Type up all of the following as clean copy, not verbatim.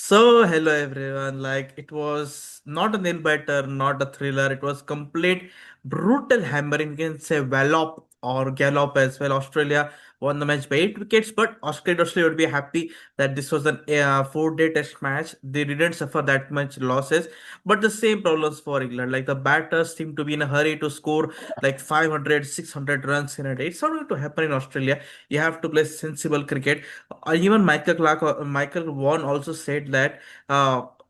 Hello everyone. Like, it was not a nail biter, not a thriller. It was complete brutal hammering. You can say wallop or gallop as well. Australia won the match by 8 wickets, but Australia would be happy that this was an 4-day test match. They didn't suffer that much losses, but the same problems for England. Like, the batters seem to be in a hurry to score like 500, 600 runs in a day. It's not going to happen in Australia. You have to play sensible cricket. Even Michael Vaughan also said that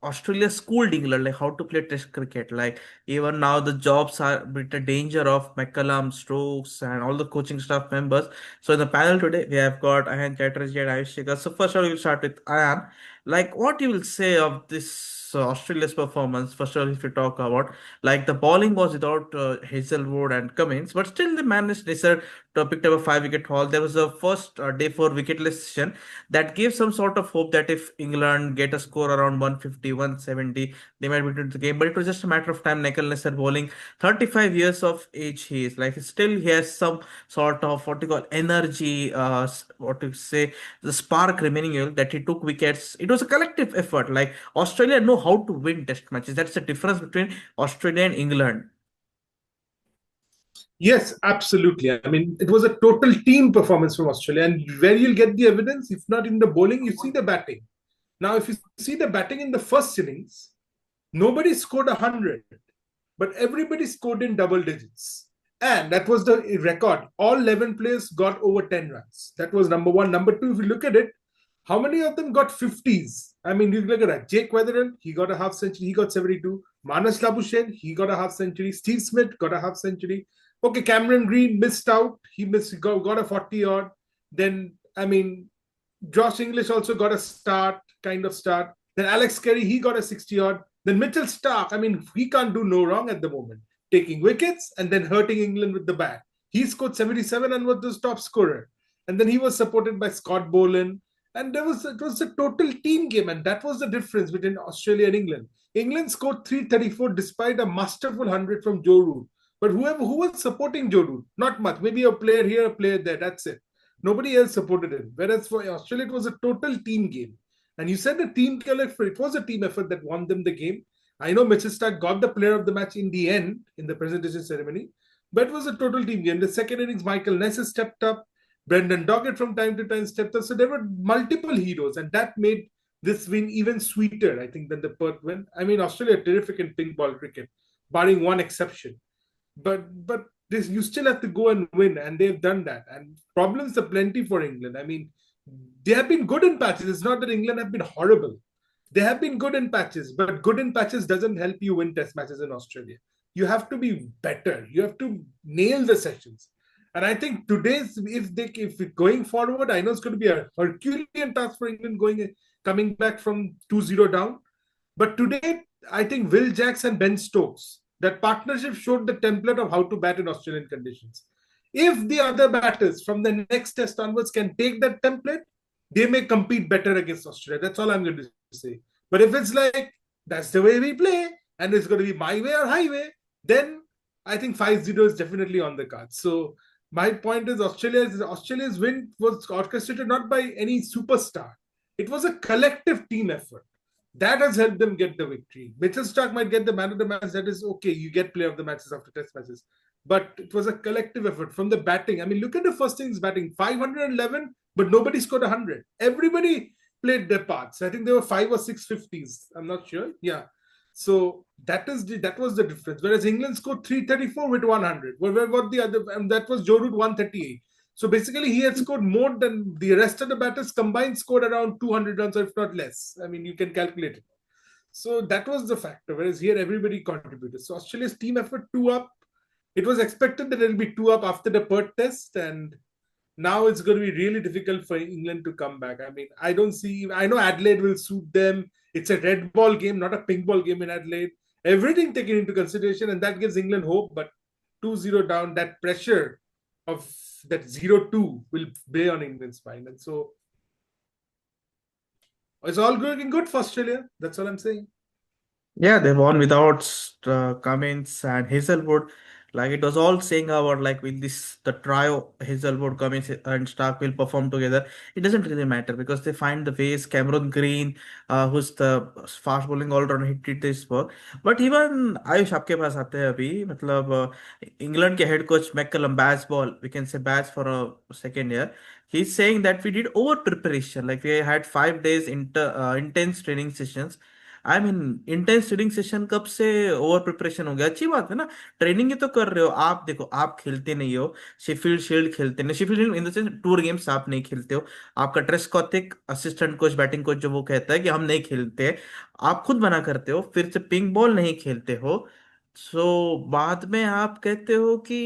Australia schooled England like how to play Test cricket. Like, even now the jobs are with the danger of McCallum, Stokes, and all the coaching staff members. So in the panel today we have got Ayan Chatterjee and Ayush Shekhar. So first of all, we'll start with Ayan. Like, what you will say of this Australia's performance? First of all, if you talk about, like, the bowling was without Hazelwood and Cummins, but still they managed. They said to pick up a 5 wicket haul. There was a first day for wicketless session that gave some sort of hope that if England get a score around 150, 170, they might be into the game. But it was just a matter of time. Michael Nesser bowling, 35 years of age he is. Like, still he has some sort of what you call energy, what to say, the spark remaining in him that he took wickets. It was a collective effort. Like, Australia know how to win test matches. That's the difference between Australia and England. Yes, absolutely. I mean, it was a total team performance from Australia. And where you'll get the evidence, if not in the bowling, you see the batting. Now, if you see the batting in the first innings, nobody scored 100, but everybody scored in double digits. And that was the record. All 11 players got over 10 runs. That was number one. Number two, if you look at it, how many of them got 50s? I mean, you look at that. Jake Weatherall, he got a half century. He got 72. Manas Labuschagne, he got a half century. Steve Smith got a half century. Okay, Cameron Green missed out. Got a 40 odd. Then, I mean, Josh English also got a kind of start. Then Alex Carey, he got a 60 odd. Then Mitchell Stark, I mean, he can't do no wrong at the moment, taking wickets and then hurting England with the bat. He scored 77 and was the top scorer. And then he was supported by Scott Boland. And it was a total team game, and that was the difference between Australia and England. England scored 334 despite a masterful 100 from Joe Root. But who was supporting Joe Root? Not much. Maybe a player here, a player there. That's it. Nobody else supported him. Whereas for Australia, it was a total team game. And you said the team effort. It was a team effort that won them the game. I know Mitchell Stark got the player of the match in the end in the presentation ceremony, but it was a total team game. The second innings, Michael Ness stepped up. Brendan Doggett from time to time stepped up. So there were multiple heroes, and that made this win even sweeter, I think, than the Perth win. I mean, Australia terrific in pink ball cricket, barring one exception. But this you still have to go and win, and they've done that. And problems are plenty for England. I mean, they have been good in patches. It's not that England have been horrible. They have been good in patches, but good in patches doesn't help you win test matches in Australia. You have to be better. You have to nail the sessions. And I think today's if going forward, I know it's going to be a Herculean task for England coming back from 2-0 down. But today, I think Will Jacks and Ben Stokes, that partnership showed the template of how to bat in Australian conditions. If the other batters from the next test onwards can take that template, they may compete better against Australia. That's all I'm going to say. But if it's like, that's the way we play, and it's going to be my way or highway, then I think 5-0 is definitely on the cards. So my point is Australia's win was orchestrated not by any superstar. It was a collective team effort. That has helped them get the victory. Mitchell Stark might get the man of the match. That is okay. You get player of the matches after test matches. But it was a collective effort from the batting. I mean, look at the first innings batting 511, but nobody scored 100. Everybody played their parts. I think there were 5 or 6 50s. I'm not sure. Yeah. So that was the difference. Whereas England scored 334 with 100. What the other, and that was Joe Root 138. So basically, he had scored more than the rest of the batters combined, scored around 200 runs, or if not less. I mean, you can calculate it. So that was the factor. Whereas here, everybody contributed. So Australia's team effort 2 up. It was expected that it'll be 2 up after the Perth test, and now it's going to be really difficult for England to come back. I mean, I don't see. I know Adelaide will suit them. It's a red ball game, not a pink ball game in Adelaide. Everything taken into consideration, and that gives England hope. But 2-0 down, that pressure of that 0-2 will weigh on England's spine. And so it's all going good for Australia. That's all I'm saying. Yeah, they won without Cummins and Hazelwood. Like it was all saying about like will this the trio Hazelwood, Cummins and Stark will perform together. It doesn't really matter because they find the ways. Cameron Green, who's the fast bowling all rounder, he did this work. But even Ayush आपके पास आते हैं अभी मतलब England के head coach McCullum Bazball we can say Baz for a second year he's saying that we did over preparation like we had 5 days intense training sessions. I mean intense training session कब से over preparation हो गया? अच्छी बात है ना, training ही तो कर रहे हो आप। देखो आप खेलते नहीं हो, शेफील्ड शील्ड खेलते नहीं, Sheffield Shield in the sense tour games आप नहीं खेलते हो। आपका ट्रेस कॉथिक असिस्टेंट कोच बैटिंग कोच जो वो कहता है कि हम नहीं खेलते, आप खुद मना करते हो, फिर से पिंक बॉल नहीं खेलते हो। सो बाद में आप कहते हो कि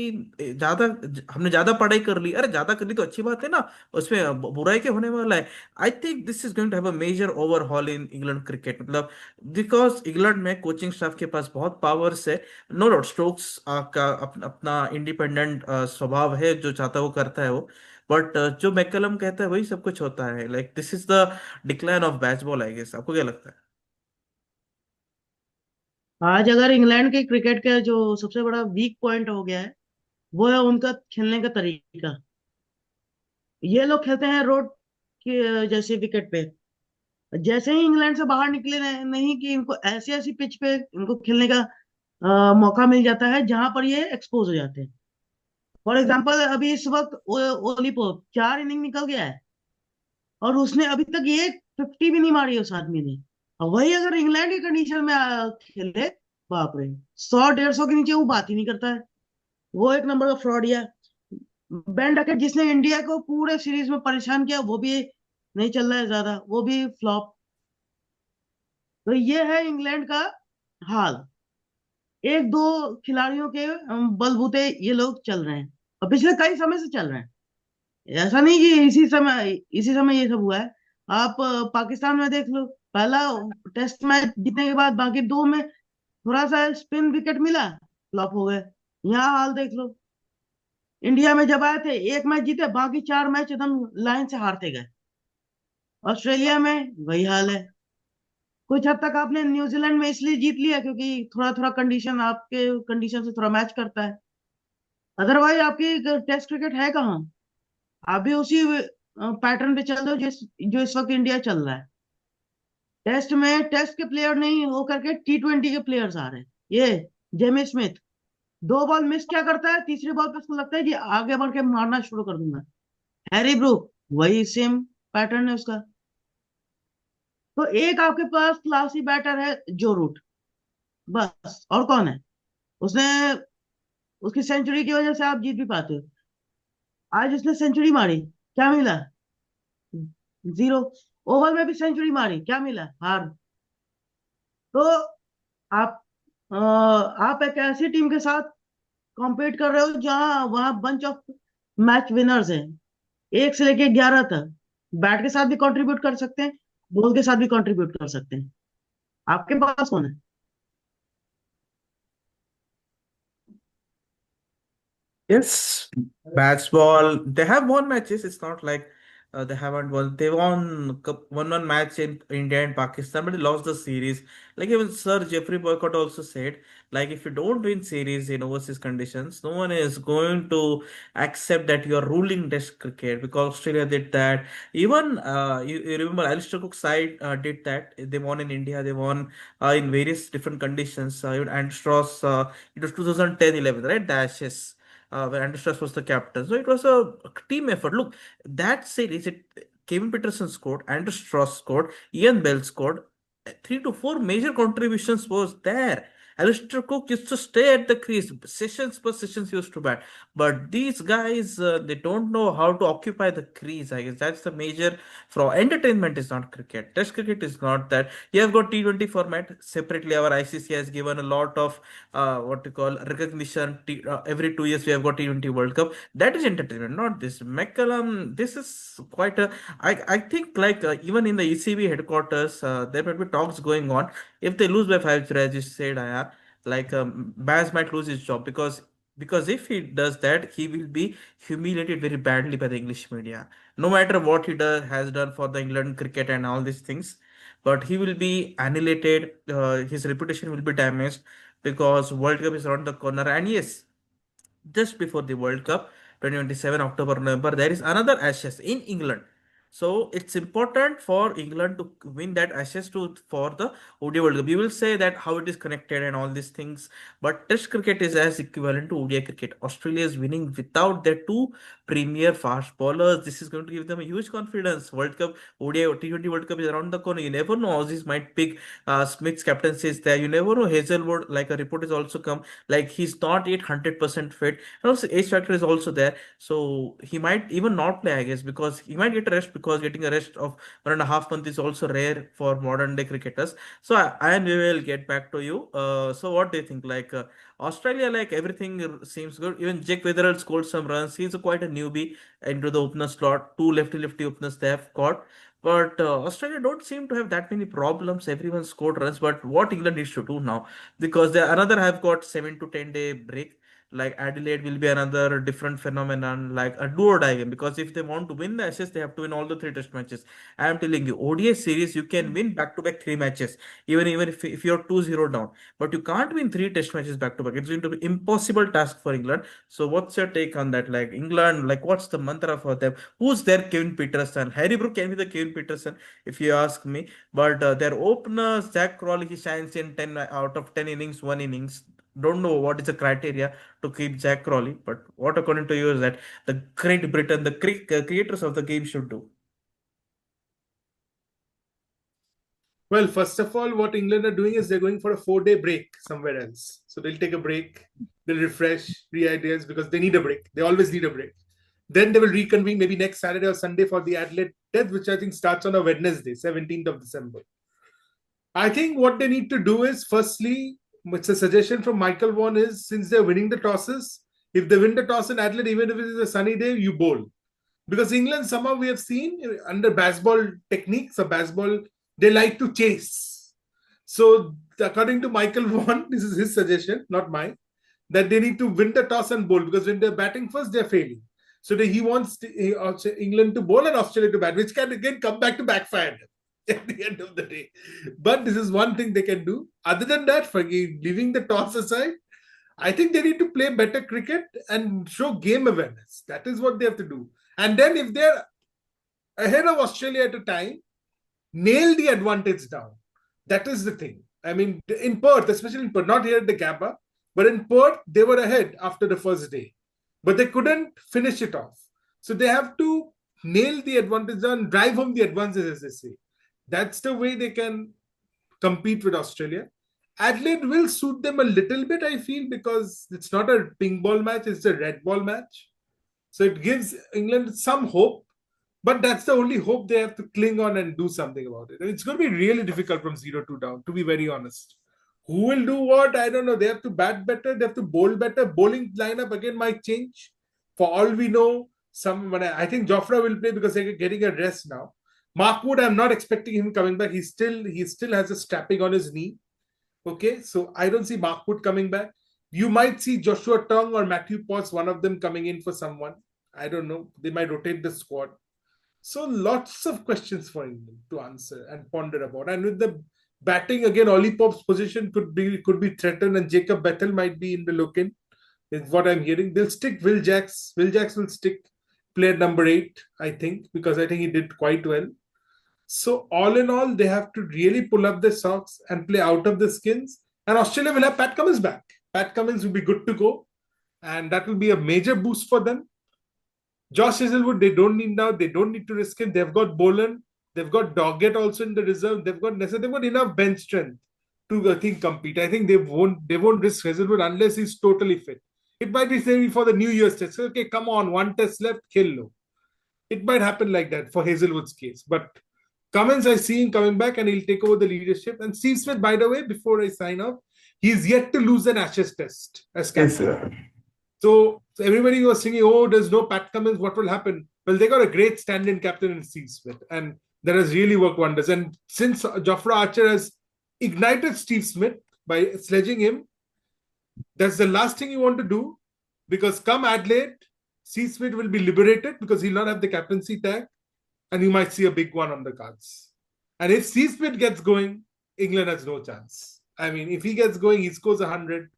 ज्यादा हमने ज्यादा पढ़ाई कर ली। अरे ज्यादा कर ली तो अच्छी बात है ना, उसमें बुराई क्या होने वाला है? I think this is going to have a major overhaul in England cricket मतलब बिकॉज इंग्लैंड में कोचिंग स्टाफ के पास बहुत पावर्स है। नो डाउट स्टोक्स का अपना इंडिपेंडेंट स्वभाव है, जो चाहता है वो करता है वो। बट जो मैकलम कहता है वही सब कुछ होता है। Like this is the decline of baseball I guess. आपको क्या लगता है? आज अगर इंग्लैंड के क्रिकेट का जो सबसे बड़ा वीक पॉइंट हो गया है, वो है उनका खेलने का तरीका। ये लोग खेलते हैं रोड के जैसे विकेट पे। जैसे ही इंग्लैंड से बाहर निकले नहीं कि इनको ऐसी ऐसी पिच पे इनको खेलने का मौका मिल जाता है जहां पर ये एक्सपोज हो जाते हैं। फॉर एग्जाम्पल अभी इस वक्त ओली पोप 4 इनिंग निकल गया है और उसने अभी तक ये 50 भी नहीं मारी उस आदमी ने। और वही अगर इंग्लैंड की कंडीशन में खेले, बाप रे, 100 150 के नीचे वो बात ही नहीं करता है। वो एक नंबर का फ्रॉड है। बेन डकेट जिसने इंडिया को पूरे सीरीज में परेशान किया, वो भी नहीं चल रहा है ज्यादा, वो भी फ्लॉप। तो ये है इंग्लैंड का हाल। एक दो खिलाड़ियों के बलबूते ये लोग चल रहे हैं और पिछले कई समय से चल रहे हैं। ऐसा नहीं कि इसी समय ये सब हुआ है। आप पाकिस्तान में देख लो, पहला टेस्ट मैच जीतने के बाद बाकी दो में थोड़ा सा स्पिन विकेट मिला, फ्लॉप हो गए। यहाँ हाल देख लो, इंडिया में जब आए थे एक मैच जीते, बाकी 4 मैच एकदम लाइन से हारते गए। ऑस्ट्रेलिया में वही हाल है। कुछ हद तक आपने न्यूजीलैंड में इसलिए जीत लिया क्योंकि थोड़ा थोड़ा कंडीशन आपके कंडीशन से थोड़ा मैच करता है। अदरवाइज आपकी टेस्ट क्रिकेट है कहाँ? आप भी उसी पैटर्न पे चल रहे हो जो इस वक्त इंडिया चल रहा है। टेस्ट में टेस्ट के प्लेयर नहीं हो करके T20 के प्लेयर्स आ रहे हैं। ये जेमी स्मिथ 2 बॉल मिस क्या करता है, तीसरी बॉल पे उसको लगता है कि आगे बढ़ के मारना शुरू कर दूंगा। हैरी ब्रूक वही सेम पैटर्न है उसका। तो एक आपके पास क्लासी बैटर है जो रूट, बस और कौन है? उसने उसकी सेंचुरी की वजह से आप जीत भी पाते हो। आज उसने सेंचुरी मारी, क्या मिला? जीरो। ओवर में भी सेंचुरी मारी, क्या मिला? हार। तो आप आप एक ऐसी टीम के साथ कॉम्पीट कर रहे हो जहां वहां बंच ऑफ मैच विनर्स हैं, 1 से लेके 11 तक। बैट के साथ भी कंट्रीब्यूट कर सकते हैं, बॉल के साथ भी कंट्रीब्यूट कर सकते हैं। आपके पास कौन है? Yes, baseball. They have won matches. It's not like they haven't won. They won one match in India and Pakistan, but they lost the series. Like even Sir Jeffrey Boycott also said, like if you don't win series in overseas conditions, no one is going to accept that you are ruling Test cricket because Australia did that. Even you remember Alistair Cook's side did that. They won in India. They won in various different conditions. Even Andrew Strauss, it was 2010-11, right? The Ashes when Andreas was the captain. So it was a team effort. Look, that series, Kevin Peterson scored, Andrew Strauss scored, Ian Bell scored. 3 to 4 major contributions was there. Alistair Cook used to stay at the crease. Sessions per sessions used to bat. But these guys, they don't know how to occupy the crease. I guess that's the major for entertainment is not cricket. Test cricket is not that. You have got T20 format. Separately, our ICC has given a lot of what you call recognition. Every 2 years we have got T20 World Cup. That is entertainment, not this. McCallum, this is quite a. I think like even in the ECB headquarters, there might be talks going on. If they lose by 5-0, as you said, Aya, like Baz might lose his job because if he does that, he will be humiliated very badly by the English media. No matter what he does has done for the England cricket and all these things, but he will be annihilated. His reputation will be damaged because World Cup is around the corner. And yes, just before the World Cup 2027 October November there is another Ashes in England. So it's important for England to win that Ashes to for the ODI World Cup. You will say that how it is connected and all these things, but Test cricket is as equivalent to ODI cricket. Australia is winning without their two premier fast bowlers. This is going to give them a huge confidence. World Cup ODI or T20 World Cup is around the corner. You never know. Aussies might pick Smith's captaincy is there. You never know. Hazelwood, like a report is also come, like he's not yet 100% fit. And also age factor is also there, so he might even not play, I guess, because he might get a rest, because getting a rest of 1.5 months is also rare for modern day cricketers. So and we will get back to you. So what do you think? Like Australia, like everything seems good. Even Jake Weatherall scored some runs. He's quite a newbie into the opener slot. Two lefty openers they have got. But Australia don't seem to have that many problems. Everyone scored runs. But what England needs to do now, because they another have got 7 to 10 day break. Like Adelaide will be another different phenomenon, like a do or die game. Because if they want to win the Ashes, they have to win all the three test matches. I am telling you, ODI series you can win back to back three matches, even if you're 2-0 down. But you can't win three test matches back to back. It's going to be impossible task for England. So what's your take on that? Like England, like what's the mantra for them? Who's their Kevin Peterson? Harry Brook can be the Kevin Peterson if you ask me. But their openers, Jack Crawley, he shines in 10 out of 10 innings, one innings. Don't know what is the criteria to keep Jack Crawley, but what according to you is that the Great Britain, the creators of the game should do? Well, first of all, what England are doing is they're going for a 4 day break somewhere else. So they'll take a break, they'll refresh, re-ideas because they need a break. They always need a break. Then they will reconvene maybe next Saturday or Sunday for the Adelaide Test, which I think starts on a Wednesday, 17th of December. I think what they need to do is, firstly, it's a suggestion from Michael Vaughan is, since they're winning the tosses, if they win the toss in Adelaide, even if it is a sunny day, you bowl. Because England, somehow we have seen under baseball techniques or baseball, they like to chase. So according to Michael Vaughan, this is his suggestion, not mine, that they need to win the toss and bowl, because when they're batting first, they're failing. So he wants England to bowl and Australia to bat, which can again come back to backfire at the end of the day. But this is one thing they can do. Other than that, for leaving the toss aside, I think they need to play better cricket and show game awareness. That is what they have to do. And then if they're ahead of Australia at a time, nail the advantage down. That is the thing. I mean, in Perth, especially in Perth, not here at the Gabba, but in Perth, they were ahead after the first day. But they couldn't finish it off. So they have to nail the advantage down, drive home the advances, as they say. That's the way they can compete with Australia. Adelaide will suit them a little bit, I feel, because it's not a pink ball match, it's a red ball match. So it gives England some hope, but that's the only hope they have to cling on and do something about it. And it's going to be really difficult from 0-2 down, to be very honest. Who will do what? I don't know. They have to bat better, they have to bowl better. Bowling lineup again might change. For all we know, I think Jofra will play because they're getting a rest now. Mark Wood, I'm not expecting him coming back. He still has a strapping on his knee. Okay, so I don't see Mark Wood coming back. You might see Joshua Tong or Matthew Potts, one of them coming in for someone. I don't know. They might rotate the squad. So lots of questions for England to answer and ponder about. And with the batting again, Ollie Pope's position could be threatened, and Jacob Bethel might be in the look-in. Is what I'm hearing. They'll stick Will Jacks. Will Jacks will stick player number 8, I think, because I think he did quite well. So all in all, they have to really pull up their socks and play out of the skins. And Australia will have Pat Cummins back. Pat Cummins will be good to go. And that will be a major boost for them. Josh Hazelwood, they don't need now. They don't need to risk it. They've got Boland. They've got Doggett also in the reserve. They've got enough bench strength to, I think, compete. I think they won't risk Hazelwood unless he's totally fit. It might be maybe for the New Year's test. Okay, come on, one test left, kill low. It might happen like that for Hazelwood's case. But Cummins, I see him coming back and he'll take over the leadership. And Steve Smith, by the way, before I sign off, he's yet to lose an Ashes test as captain. Yes, sir. So everybody was thinking, oh, there's no Pat Cummins, what will happen? Well, they got a great stand-in captain in Steve Smith, and that has really worked wonders. And since Jofra Archer has ignited Steve Smith by sledging him, that's the last thing you want to do, because come Adelaide, Steve Smith will be liberated because he'll not have the captaincy tag, and you might see a big one on the cards. And if Steve Smith gets going, England has no chance. I mean, if he gets going, he scores 100.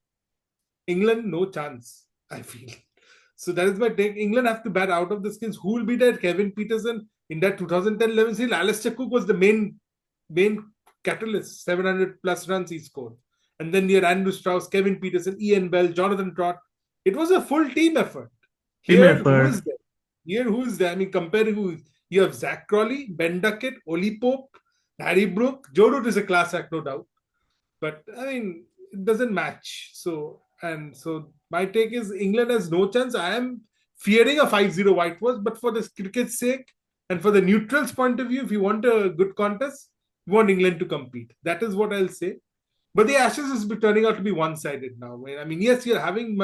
England, no chance. I feel. So that is my take. England have to bat out of the skins. Who will be there? Kevin Peterson in that 2010-11 season. Alistair Cook was the main catalyst. 700 plus runs he scored. And then you had Andrew Strauss, Kevin Peterson, Ian Bell, Jonathan Trott. It was a full team effort. Team Here, who is effort. there? Here, who is there? I mean, compare who you have Zach Crawley, Ben Duckett, Oli Pope, Harry Brook. Joe Root is a class act, no doubt. But I mean, it doesn't match. So my take is England has no chance. I am fearing a 5-0 whitewash, but for the cricket's sake and for the neutrals' point of view, if you want a good contest, you want England to compete. That is what I'll say. But the Ashes is turning out to be one-sided now. I mean, yes, you're having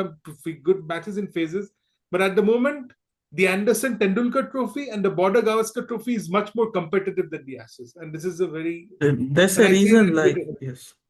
good matches in phases, but at the moment, the Anderson Tendulkar Trophy and the Border Gavaskar Trophy is much more competitive than the Ashes, and this is a very There's and a I say reason, that like,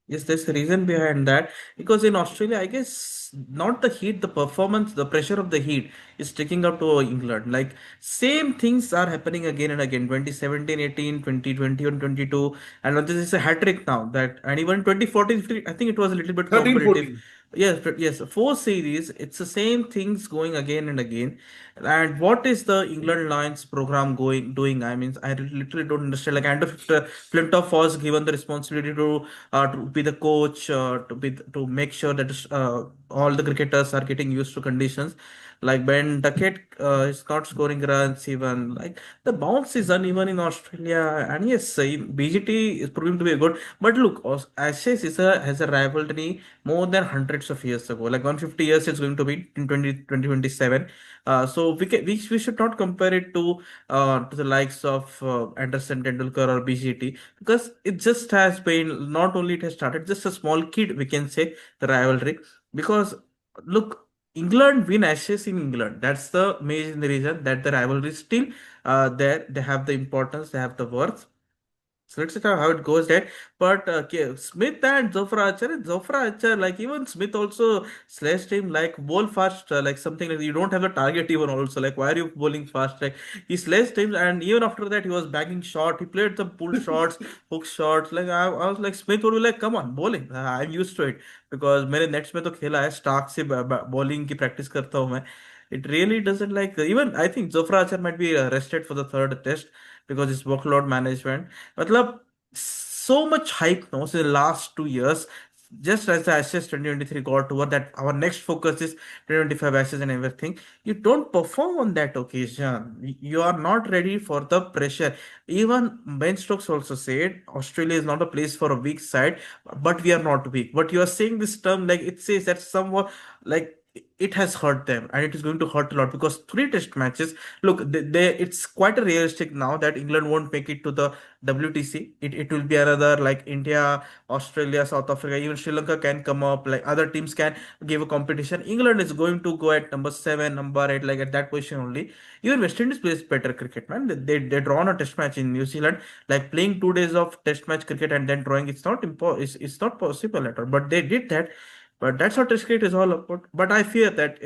yes, there's a reason behind that. Because in Australia, I guess not the heat, the performance, the pressure of the heat is taking up to England. Like, same things are happening again and again. 2017, 18, 2020, and 22. And this is a hat trick now. That, and even 2014, I think it was a little bit 13, competitive. 14. Yes, yes, four series, it's the same things going again and again. And what is the England Lions program going doing? I mean, I literally don't understand. Like, Andrew Flintoff was given the responsibility to be the coach, to make sure that all the cricketers are getting used to conditions. Like Ben Duckett is not scoring runs even. Like, the bounce is uneven in Australia, and yes, BGT is proving to be good. But look, Ashes has a rivalry more than hundreds of years ago. Like 150 years, it's going to be in 2027. So we should not compare it to the likes of Anderson Tendulkar or BGT, because it just has been, not only it has started, just a small kid, we can say, the rivalry. Because look, England win Ashes in England. That's the main reason that the rivalry is still there. They have the importance, they have the worth. So let's see how it goes there. But okay, Smith and Zofra Archer, like even Smith also slashed him like bowl fast, like something like you don't have the target even also. Like, why are you bowling fast? Like, he slashed him, and even after that he was banging shot. He played some pull shots, hook shots. Like, I was like, Smith would be like, come on, bowling. I'm used to it because मेरे nets में तो खेला है, Stark से bowling की practice करता हूँ मैं. It really doesn't, like, even I think Zofra Archer might be rested for the third test because his workload management. मतलब, so much hype now since the last 2 years. Just as the Ashes 2023 got over, that our next focus is 2025 Ashes and everything. You don't perform on that occasion. You are not ready for the pressure. Even Ben Stokes also said Australia is not a place for a weak side, but we are not weak. But you are saying this term like it says that somewhat, like, it has hurt them, and it is going to hurt a lot because three test matches. Look, it's quite a realistic now that England won't make it to the WTC. It will be another, like, India, Australia, South Africa, even Sri Lanka can come up. Like, other teams can give a competition. England is going to go at number seven, number eight, like at that position only. Even West Indies plays better cricket, man. They drawn a test match in New Zealand. Like, playing 2 days of test match cricket and then drawing, it's not possible at all. But they did that. But that's what test cricket is all about. But I fear that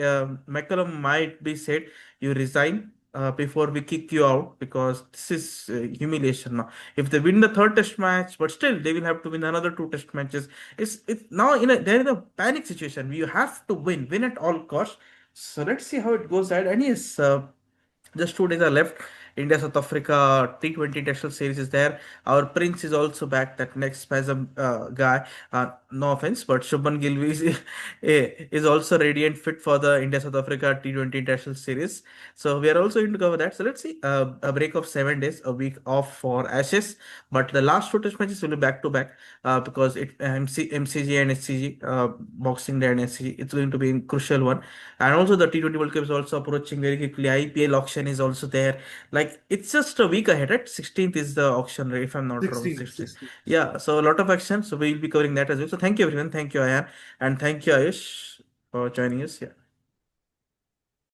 McCallum might be said, you resign before we kick you out, because this is humiliation now. If they win the third test match, but still they will have to win another two test matches. It's now they're in a panic situation. You have to win at all costs. So let's see how it goes ahead. And yes, just 2 days are left. India South Africa T20 International Series is there. Our Prince is also back. That next spasm guy. No offense, but Shubman Gill is also ready and fit for the India South Africa T20 International Series. So we are also going to cover that. So let's see. A break of 7 days, a week off for Ashes, but the last two test matches will be back to back because MCG and SCG, Boxing Day and SCG. It's going to be a crucial one. And also the T20 World Cup is also approaching very quickly. IPL auction is also there. Like, it's just a week ahead, right? 16th is the auction, right? If I'm not wrong, 16, 16th. 16. Yeah, so a lot of action. So we'll be covering that as well. So thank you everyone. Thank you, Ayan. And thank you, Ayush, for joining us. Yeah.